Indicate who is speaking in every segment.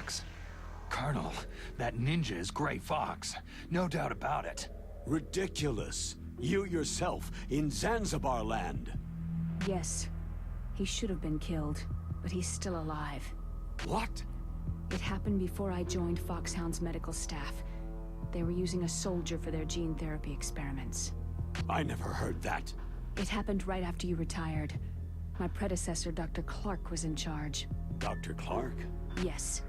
Speaker 1: Fox. Colonel, that ninja is Gray Fox. No doubt about it.
Speaker 2: Ridiculous. You yourself in Zanzibar land.
Speaker 3: Yes. He should have been killed, but he's still alive.
Speaker 2: What?
Speaker 3: It happened before I joined Foxhound's medical staff. They were using a soldier for their gene therapy experiments.
Speaker 2: I never heard that.
Speaker 3: It happened right after you retired. My predecessor, Dr. Clark, was in charge.
Speaker 2: Dr. Clark?
Speaker 3: Yes.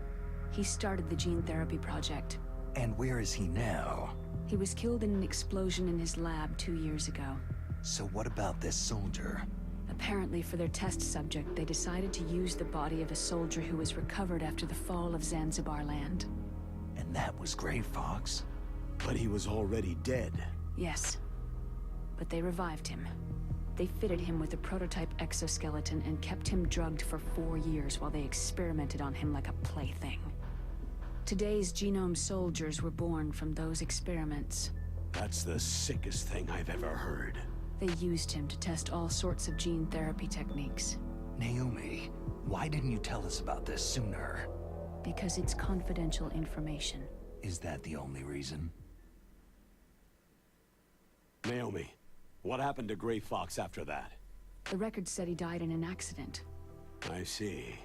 Speaker 3: He started the gene therapy project.
Speaker 1: And where is he now?
Speaker 3: He was killed in an explosion in his lab 2 years ago.
Speaker 1: So what about this soldier?
Speaker 3: Apparently, for their test subject, they decided to use the body of a soldier who was recovered after the fall of Zanzibar land.
Speaker 1: And that was Gray Fox?
Speaker 2: But he was already dead.
Speaker 3: Yes. But they revived him. They fitted him with a prototype exoskeleton and kept him drugged for 4 years while they experimented on him like a plaything. Today's genome soldiers were born from those experiments.
Speaker 2: That's the sickest thing I've ever heard.
Speaker 3: They used him to test all sorts of gene therapy techniques.
Speaker 1: Naomi, why didn't you tell us about this sooner?
Speaker 3: Because it's confidential information.
Speaker 1: Is that the only reason?
Speaker 2: Naomi, what happened to Gray Fox after that?
Speaker 3: The record said he died in an accident.
Speaker 2: I see.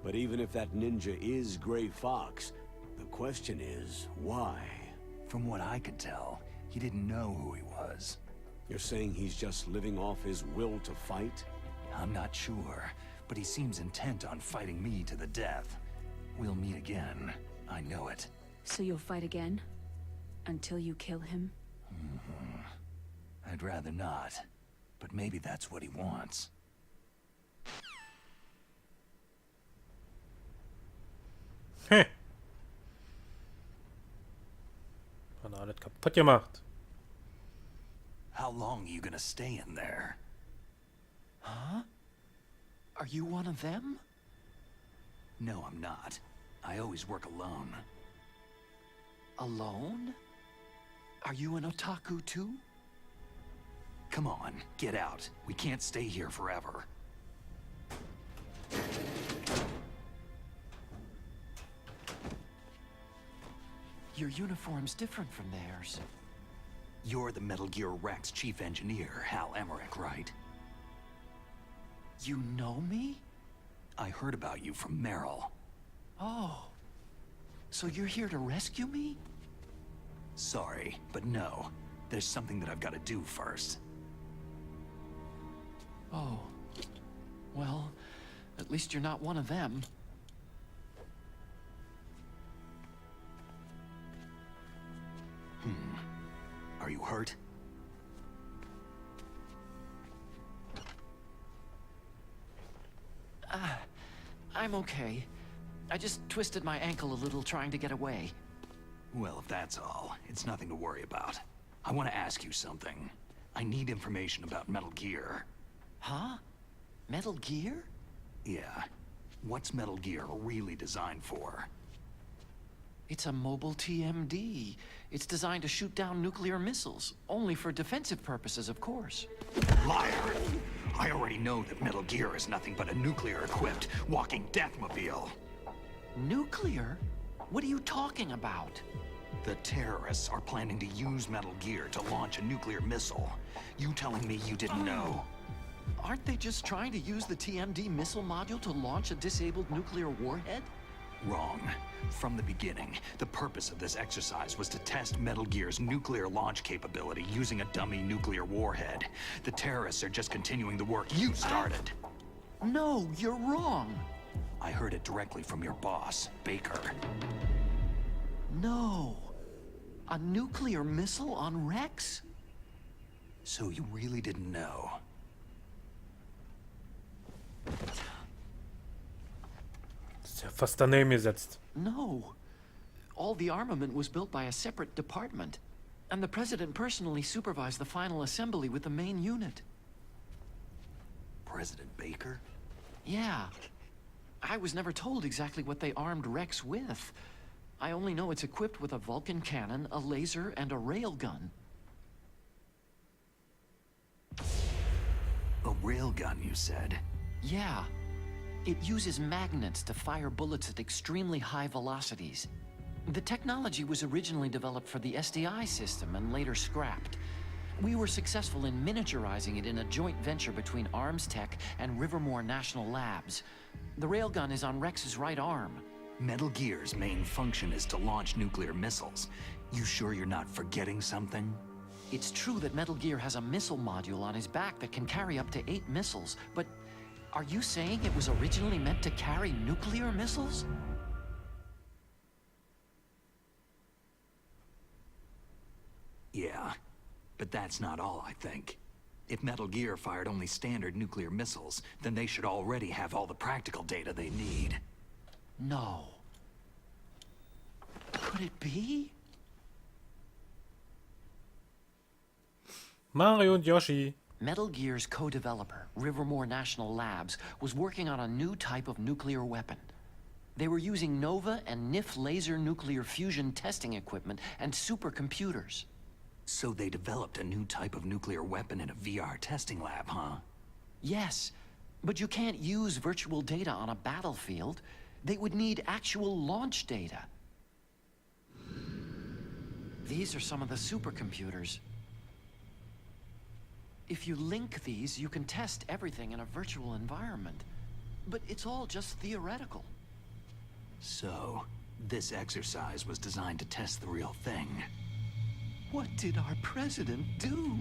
Speaker 2: But even if that ninja is Gray Fox, the question is, why?
Speaker 1: From what I could tell, he didn't know who he was.
Speaker 2: You're saying he's just living off his will to fight?
Speaker 1: I'm not sure, but he seems intent on fighting me to the death. We'll meet again. I know it.
Speaker 3: So you'll fight again? Until you kill him?
Speaker 1: I'd rather not, but maybe that's what he wants.
Speaker 4: Heh. Hat alles kaputt gemacht.
Speaker 1: How long are you gonna stay in there?
Speaker 5: Huh? Are you one of them?
Speaker 1: No, I'm not. I always work alone.
Speaker 5: Alone? Are you an otaku too?
Speaker 1: Come on, get out. We can't stay here forever.
Speaker 5: Your uniform's different from theirs.
Speaker 1: You're the Metal Gear Rex chief engineer, Hal Emmerich, right?
Speaker 5: You know me?
Speaker 1: I heard about you from Meryl.
Speaker 5: Oh. So you're here to rescue me?
Speaker 1: Sorry, but no. There's something that I've got to do first.
Speaker 5: Oh. Well, at least you're not one of them.
Speaker 1: Are you hurt?
Speaker 5: I'm okay. I just twisted my ankle a little trying to get away.
Speaker 1: Well, if that's all, it's nothing to worry about. I want to ask you something. I need information about Metal Gear.
Speaker 5: Huh? Metal Gear?
Speaker 1: Yeah. What's Metal Gear really designed for?
Speaker 5: It's a mobile TMD. It's designed to shoot down nuclear missiles. Only for defensive purposes, of course.
Speaker 1: Liar! I already know that Metal Gear is nothing but a nuclear-equipped walking deathmobile.
Speaker 5: Nuclear? What are you talking about?
Speaker 1: The terrorists are planning to use Metal Gear to launch a nuclear missile. You telling me you didn't know?
Speaker 5: Aren't they just trying to use the TMD missile module to launch a disabled nuclear warhead?
Speaker 1: Wrong. From the beginning, the purpose of this exercise was to test Metal Gear's nuclear launch capability using a dummy nuclear warhead. The terrorists are just continuing the work you started.
Speaker 5: No, you're wrong.
Speaker 1: I heard it directly from your boss, Baker.
Speaker 5: No. A nuclear missile on Rex?
Speaker 1: So you really didn't know?
Speaker 4: Ist ja fast daneben gesetzt.
Speaker 5: No. All the armament was built by a separate department. And the president personally supervised the final assembly with the main unit.
Speaker 1: President Baker?
Speaker 5: Yeah. I was never told exactly what they armed Rex with. I only know it's equipped with a Vulcan cannon, a laser, and a railgun.
Speaker 1: A railgun, you said?
Speaker 5: Yeah. It uses magnets to fire bullets at extremely high velocities. The technology was originally developed for the SDI system and later scrapped. We were successful in miniaturizing it in a joint venture between Arms Tech and Rivermore National Labs. The railgun is on Rex's right arm.
Speaker 1: Metal Gear's main function is to launch nuclear missiles. You sure you're not forgetting something?
Speaker 5: It's true that Metal Gear has a missile module on his back that can carry up to 8 missiles, but are you saying it was originally meant to carry nuclear missiles?
Speaker 1: Yeah, but that's not all, I think. If Metal Gear fired only standard nuclear missiles, then they should already have all the practical data they need.
Speaker 5: No. Could it be?
Speaker 4: Mario und Yoshi.
Speaker 5: Metal Gear's co-developer, Rivermore National Labs, was working on a new type of nuclear weapon. They were using Nova and NIF laser nuclear fusion testing equipment and supercomputers.
Speaker 1: So they developed a new type of nuclear weapon in a VR testing lab, huh?
Speaker 5: Yes, but you can't use virtual data on a battlefield. They would need actual launch data. These are some of the supercomputers. If you link these, you can test everything in a virtual environment. But it's all just theoretical.
Speaker 1: So, this exercise was designed to test the real thing.
Speaker 5: What did our president do?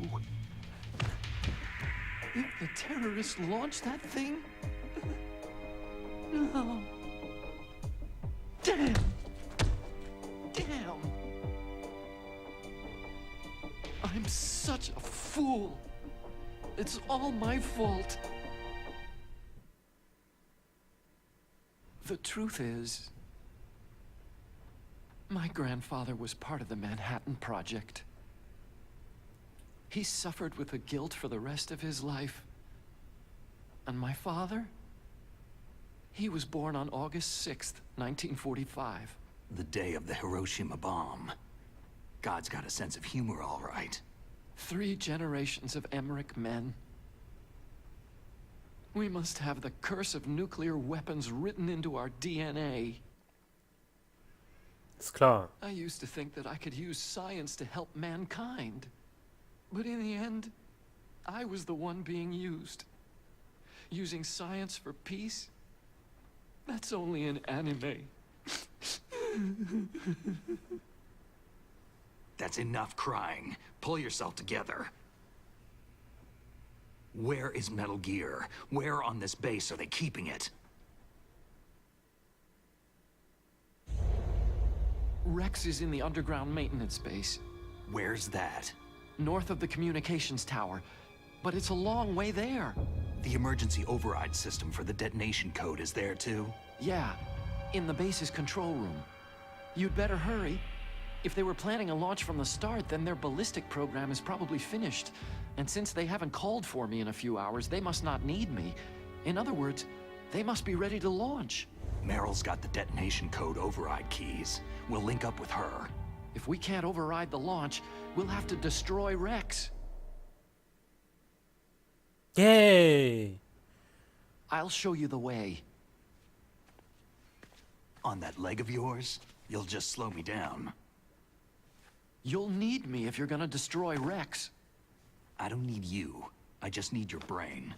Speaker 5: If the terrorists launched that thing? No. Damn! Damn! I'm such a fool. It's all my fault. The truth is, my grandfather was part of the Manhattan Project. He suffered with the guilt for the rest of his life. And my father? He was born on August 6th, 1945.
Speaker 1: The day of the Hiroshima bomb. God's got a sense of humor, all right.
Speaker 5: 3 generations of Emmerich men. We must have the curse of nuclear weapons written into our DNA.
Speaker 4: Ist klar.
Speaker 5: I used to think that I could use science to help mankind. But in the end, I was the one being used. Using science for peace? That's only in anime.
Speaker 1: That's enough crying. Pull yourself together. Where is Metal Gear? Where on this base are they keeping it?
Speaker 5: Rex is in the underground maintenance base,
Speaker 1: Where's that?
Speaker 5: north of the communications tower. But it's a long way there.
Speaker 1: The emergency override system for the detonation code is there too?
Speaker 5: Yeah, in the base's control room. You'd better hurry. If they were planning a launch from the start, then their ballistic program is probably finished. And since they haven't called for me in a few hours, they must not need me. In other words, they must be ready to launch.
Speaker 1: Meryl's got the detonation code override keys. We'll link up with her.
Speaker 5: If we can't override the launch, we'll have to destroy Rex.
Speaker 4: Yay!
Speaker 5: I'll show you the way.
Speaker 1: On that leg of yours, you'll just slow me down.
Speaker 5: You'll need me if you're gonna destroy Rex.
Speaker 1: I don't need you. I just need your brain.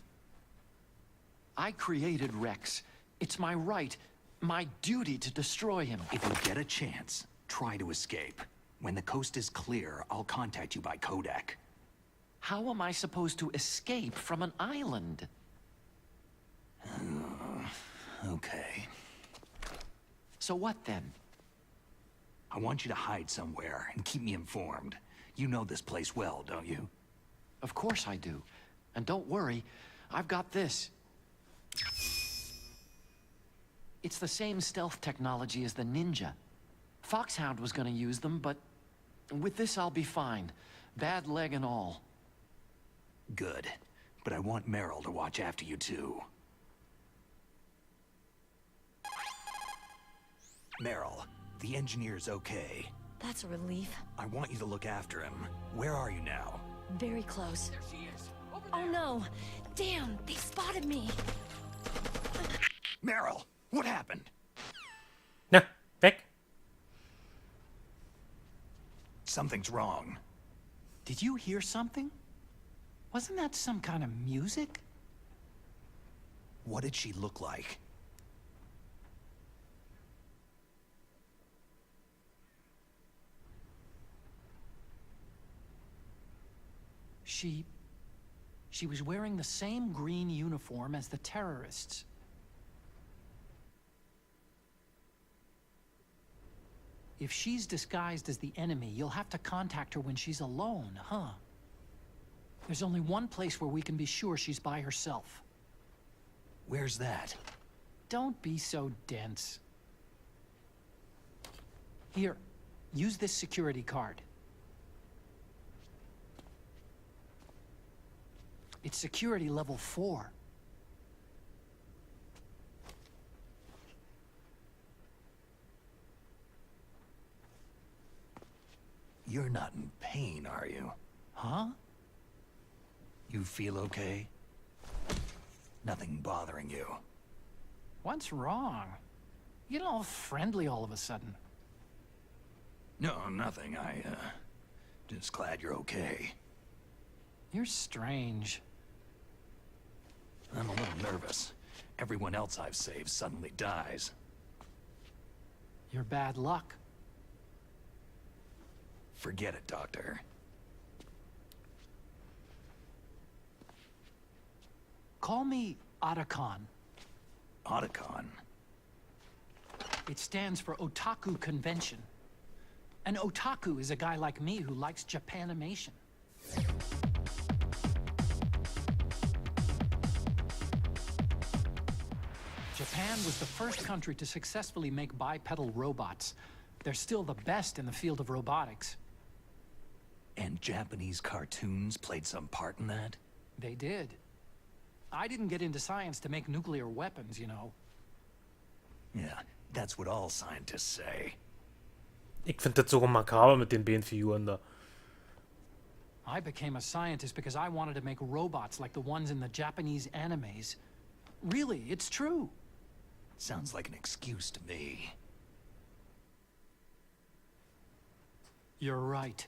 Speaker 5: I created Rex. It's my right, my duty to destroy him.
Speaker 1: If you get a chance, try to escape. When the coast is clear, I'll contact you by codec.
Speaker 5: How am I supposed to escape from an island?
Speaker 1: Okay.
Speaker 5: So what then?
Speaker 1: I want you to hide somewhere and keep me informed. You know this place well, don't you?
Speaker 5: Of course I do. And don't worry, I've got this. It's the same stealth technology as the Ninja. Foxhound was gonna use them, but with this I'll be fine. Bad leg and all.
Speaker 1: Good. But I want Meryl to watch after you too. Meryl, the engineer's okay.
Speaker 6: That's a relief.
Speaker 1: I want you to look after him. Where are you now?
Speaker 6: Very close. Oh no! Damn, they spotted me!
Speaker 1: Meryl, what happened?
Speaker 4: Na, weg.
Speaker 1: Something's wrong.
Speaker 5: Did you hear something? Wasn't that some kind of music?
Speaker 1: What did she look like?
Speaker 5: She was wearing the same green uniform as the terrorists. If she's disguised as the enemy, you'll have to contact her when she's alone, huh? There's only one place where we can be sure she's by herself.
Speaker 1: Where's that?
Speaker 5: Don't be so dense. Here, use this security card. It's security level 4.
Speaker 1: You're not in pain, are you?
Speaker 5: Huh?
Speaker 1: You feel okay? Nothing bothering you?
Speaker 5: What's wrong? You get all friendly all of a sudden.
Speaker 1: No, nothing. Just glad you're okay.
Speaker 5: You're strange.
Speaker 1: I'm a little nervous. Everyone else I've saved suddenly dies.
Speaker 5: You're bad luck.
Speaker 1: Forget it, Doctor.
Speaker 5: Call me Otacon.
Speaker 1: Otacon?
Speaker 5: It stands for Otaku Convention. An otaku is a guy like me who likes Japanimation. Japan was the first country to successfully make bipedal robots. They're still the best in the field of robotics.
Speaker 1: And Japanese cartoons played some part in that?
Speaker 5: They did. I didn't get into science to make nuclear weapons, you know.
Speaker 1: Yeah, that's what all scientists say.
Speaker 4: Ich finde das so makaber mit den Behenfiguren da.
Speaker 5: I became a scientist because I wanted to make robots like the ones in the Japanese animes. Really, it's true.
Speaker 1: Sounds like an excuse to me.
Speaker 5: You're right.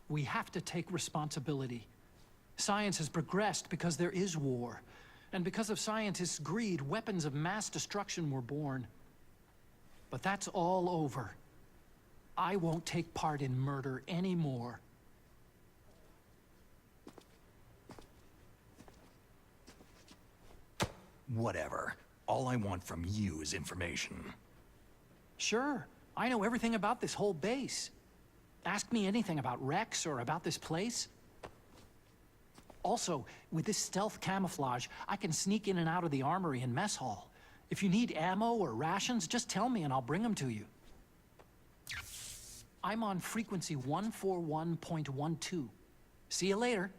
Speaker 5: We have to take responsibility. Science has progressed because there is war. And because of scientists' greed, weapons of mass destruction were born. But that's all over. I won't take part in murder anymore.
Speaker 1: Whatever. All I want from you is information.
Speaker 5: Sure, I know everything about this whole base. Ask me anything about Rex or about this place. Also, with this stealth camouflage, I can sneak in and out of the armory and mess hall. If you need ammo or rations, just tell me and I'll bring them to you. I'm on frequency 141.12. See you later.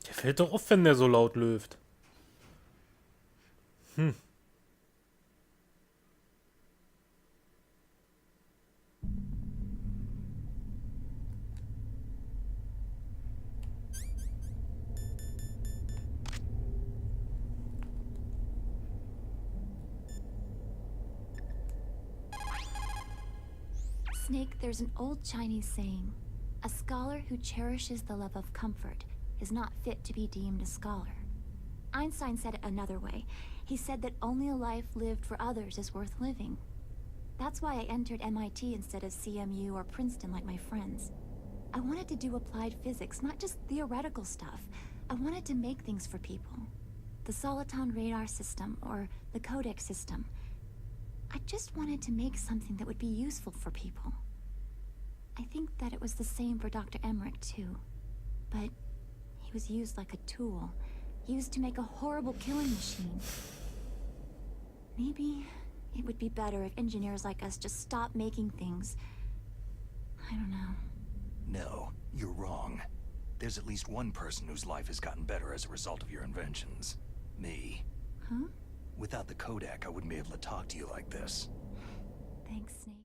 Speaker 4: Der fällt doch auf, wenn der so laut löft.
Speaker 6: Snake, there's an old Chinese saying, a scholar who cherishes the love of comfort is not fit to be deemed a scholar. Einstein said it another way. He said that only a life lived for others is worth living. That's why I entered MIT instead of CMU or Princeton like my friends. I wanted to do applied physics, not just theoretical stuff. I wanted to make things for people. The Soldaten radar system or the Codex system. I just wanted to make something that would be useful for people. I think that it was the same for Dr. Emmerich too. But he was used like a tool, used to make a horrible killing machine. Maybe it would be better if engineers like us just stopped making things. I don't know.
Speaker 1: No, you're wrong. There's at least one person whose life has gotten better as a result of your inventions. Me.
Speaker 6: Huh?
Speaker 1: Without the Kodak, I wouldn't be able to talk to you like this.
Speaker 6: Thanks, Snake.